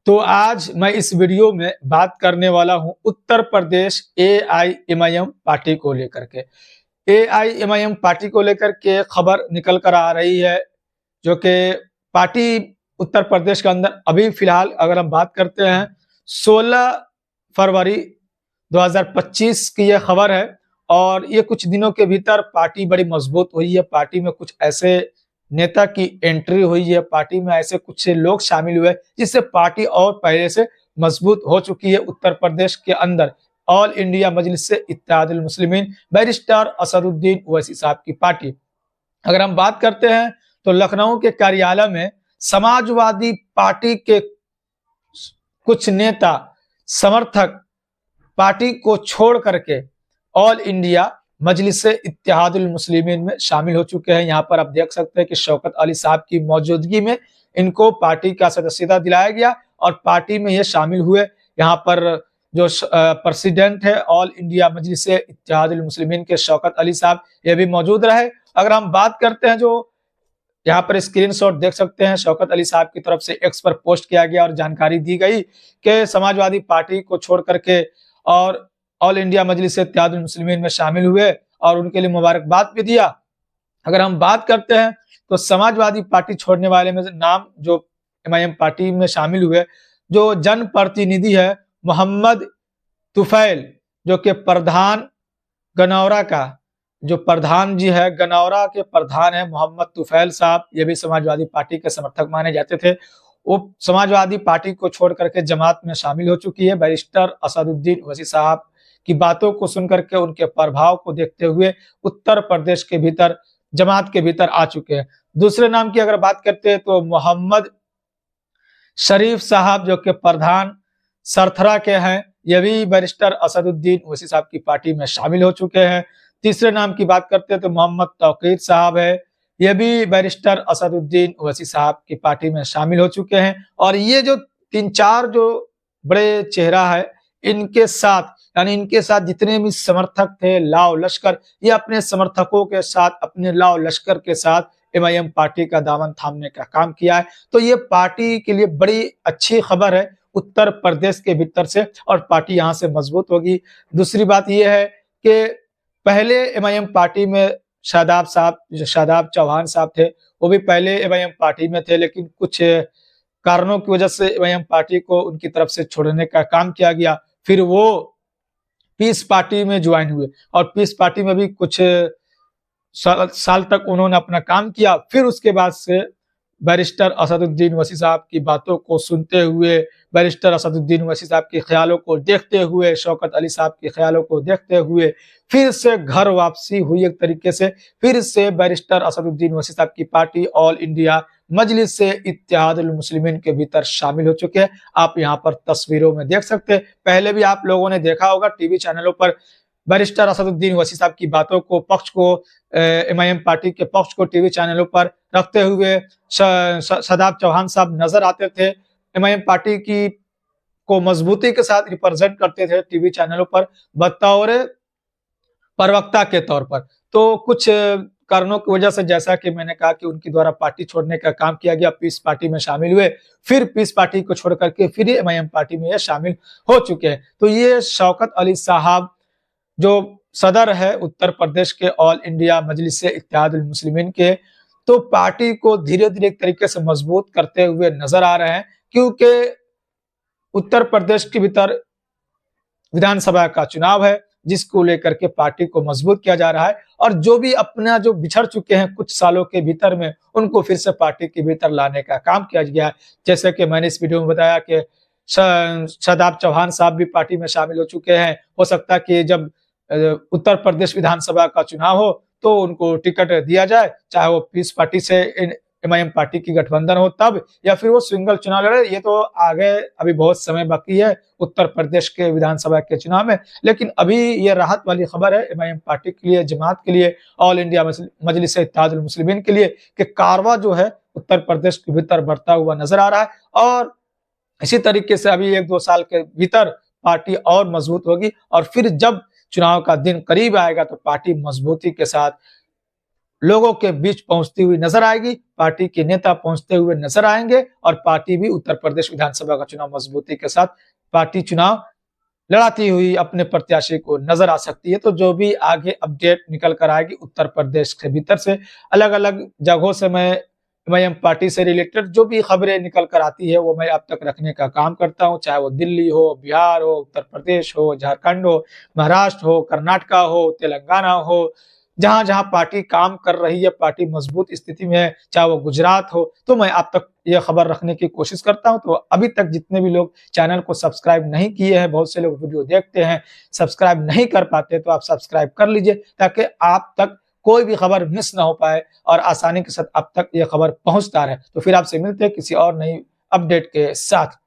तो आज मैं इस वीडियो में बात करने वाला हूं उत्तर प्रदेश एआईएमआईएम पार्टी को लेकर के। एआईएमआईएम पार्टी को लेकर के खबर निकल कर आ रही है, जो कि पार्टी उत्तर प्रदेश के अंदर अभी फिलहाल अगर हम बात करते हैं 16 फरवरी 2025 की यह खबर है और ये कुछ दिनों के भीतर पार्टी बड़ी मजबूत हुई है। पार्टी में कुछ ऐसे नेता की एंट्री हुई है, पार्टी में ऐसे कुछ लोग शामिल हुए जिससे पार्टी और पहले से मजबूत हो चुकी है। उत्तर प्रदेश के अंदर ऑल इंडिया मजलिस से इत्तेहादुल मुस्लिमीन बैरिस्टर असदुद्दीन ओवैसी साहब की पार्टी। अगर हम बात करते हैं तो लखनऊ के कार्यालय में समाजवादी पार्टी के कुछ नेता समर्थक पार्टी को छोड़ करके ऑल इंडिया मजलिस से इत्तेहादुल मुस्लिमीन में शामिल हो चुके हैं। यहाँ पर आप देख सकते हैं कि शौकत अली साहब की मौजूदगी में इनको पार्टी का सदस्यता दिलाया गया और पार्टी में ये शामिल हुए। यहाँ पर जो प्रेसिडेंट है ऑल इंडिया मजलिस से इत्तेहादुल मुस्लिमीन के शौकत अली साहब ये भी मौजूद रहे। अगर हम बात करते हैं, जो यहाँ पर स्क्रीनशॉट देख सकते हैं, शौकत अली साहब की तरफ से एक्स पर पोस्ट किया गया और जानकारी दी गई कि समाजवादी पार्टी को छोड़ करके और ऑल इंडिया मजलिस से इत्तेहादुल मुस्लिमीन में शामिल हुए और उनके लिए मुबारकबाद भी दिया। अगर हम बात करते हैं तो समाजवादी पार्टी छोड़ने वाले में से नाम जो एमआईएम पार्टी में शामिल हुए, जो जन प्रतिनिधि है मोहम्मद तुफैल, जो कि प्रधान गनौरा का जो प्रधान जी है, गनौरा के प्रधान है मोहम्मद तुफैल साहब, ये भी समाजवादी पार्टी के समर्थक माने जाते थे। वो समाजवादी पार्टी को छोड़ करके जमात में शामिल हो चुकी है। बैरिस्टर असदुद्दीन ओवैसी साहब की बातों को सुनकर के उनके प्रभाव को देखते हुए उत्तर प्रदेश के भीतर जमात के भीतर आ चुके हैं। दूसरे नाम की अगर बात करते हैं तो मोहम्मद शरीफ साहब, जो कि प्रधान सरथरा के हैं, ये भी बैरिस्टर असदुद्दीन ओवैसी साहब की पार्टी में शामिल हो चुके हैं। तीसरे नाम की बात करते हैं तो मोहम्मद तौकीर साहब है, ये भी बैरिस्टर असदुद्दीन ओवैसी साहब की पार्टी में शामिल हो चुके हैं। और ये जो तीन चार जो बड़े चेहरा है, इनके साथ यानी इनके साथ जितने भी समर्थक थे लाव लश्कर, ये अपने समर्थकों के साथ, अपने लाव लश्कर के साथ एमआईएम पार्टी का दामन थामने का काम किया है। तो ये पार्टी के लिए बड़ी अच्छी खबर है उत्तर प्रदेश के भीतर से, और पार्टी यहाँ से मजबूत होगी। दूसरी बात यह है कि पहले एमआईएम पार्टी में शादाब साहब, जो शादाब चौहान साहब थे, वो भी पहले एमआईएम पार्टी में थे, लेकिन कुछ कारणों की वजह से एमआईएम पार्टी को उनकी तरफ से छोड़ने का काम किया गया। फिर वो पीस पार्टी में ज्वाइन हुए और पीस पार्टी में भी कुछ साल तक उन्होंने अपना काम किया। फिर उसके बाद से बैरिस्टर असदुद्दीन ओवैसी साहब की बातों को सुनते हुए, बैरिस्टर असदुद्दीन ओवैसी साहब के ख्यालों को देखते हुए, शौकत अली साहब के ख्यालों को देखते हुए फिर से घर वापसी हुई एक तरीके से। फिर से बैरिस्टर असदुद्दीन ओवैसी साहब की पार्टी ऑल इंडिया मजलिस से इत्तेहादुल मुस्लिमीन के भीतर शामिल हो चुके हैं। आप यहाँ पर तस्वीरों में देख सकते हैं। पहले भी आप लोगों ने देखा होगा टीवी चैनलों पर बैरिस्टर असदुद्दीन ओवैसी साहब की बातों को, पक्ष को, एमआईएम पार्टी के पक्ष को टीवी चैनलों पर रखते हुए शादाब चौहान साहब नजर आते थे। एमआईएम पार्टी की को मजबूती के साथ रिप्रेजेंट करते थे टीवी चैनलों पर बतौर प्रवक्ता के तौर पर। तो कुछ कारणों की वजह से, जैसा कि मैंने कहा कि उनके द्वारा पार्टी छोड़ने का काम किया गया, पीस पार्टी में शामिल हुए, फिर पीस पार्टी को छोड़ करके फिर एमआईएम पार्टी में ये शामिल हो चुके हैं। तो ये शौकत अली साहब जो सदर है उत्तर प्रदेश के ऑल इंडिया मजलिस से इत्तेहादुल मुस्लिमीन के, तो पार्टी को धीरे धीरे एक तरीके से मजबूत करते हुए नजर आ रहे हैं, क्योंकि उत्तर प्रदेश के भीतर विधानसभा का चुनाव है जिसको लेकर के पार्टी को मजबूत किया जा रहा है। और जो भी अपना जो बिछड़ चुके हैं कुछ सालों के भीतर में, उनको फिर से पार्टी के भीतर लाने का काम किया गया है। जैसे कि मैंने इस वीडियो में बताया कि शादाब चौहान साहब भी पार्टी में शामिल हो चुके हैं। हो सकता है कि जब उत्तर प्रदेश विधानसभा का चुनाव हो तो उनको टिकट दिया जाए, चाहे वो पीस पार्टी से एमआईएम पार्टी की गठबंधन हो तब, या फिर वो सिंगल चुनाव लड़े। ये तो आगे अभी बहुत समय बाकी है उत्तर प्रदेश के विधानसभा के चुनाव में, लेकिन अभी ये राहत वाली खबर है एमआईएम पार्टी के लिए, जमात के लिए, ऑल इंडिया मजलिस इत्तेहादुल मुस्लिमीन के लिए कि कारवा जो है उत्तर प्रदेश के भीतर बढ़ता हुआ नजर आ रहा है। और इसी तरीके से अभी 1-2 साल के भीतर पार्टी और मजबूत होगी और फिर जब चुनाव का दिन करीब आएगा तो पार्टी मजबूती के साथ लोगों के बीच पहुंचती हुई नजर आएगी, पार्टी के नेता पहुंचते हुए नजर आएंगे और पार्टी भी उत्तर प्रदेश विधानसभा का चुनाव मजबूती के साथ पार्टी चुनाव लड़ाती हुई अपने प्रत्याशी को नजर आ सकती है। तो जो भी आगे अपडेट निकल कर आएगी उत्तर प्रदेश के भीतर से, अलग अलग जगहों से मैं एमआईएम पार्टी से रिलेटेड जो भी खबरें निकल कर आती है वो मैं अब तक रखने का काम करता हूं, चाहे वो दिल्ली हो, बिहार हो, उत्तर प्रदेश हो, झारखंड हो, महाराष्ट्र हो, कर्नाटका हो, तेलंगाना हो, जहां जहां पार्टी काम कर रही है, पार्टी मजबूत स्थिति में है, चाहे वो गुजरात हो, तो मैं आप तक ये खबर रखने की कोशिश करता हूं। तो अभी तक जितने भी लोग चैनल को सब्सक्राइब नहीं किए हैं, बहुत से लोग वीडियो देखते हैं सब्सक्राइब नहीं कर पाते, तो आप सब्सक्राइब कर लीजिए ताकि आप तक कोई भी खबर मिस ना हो पाए और आसानी के साथ अब तक ये खबर पहुंचता रहे। तो फिर आपसे मिलते हैं किसी और नई अपडेट के साथ।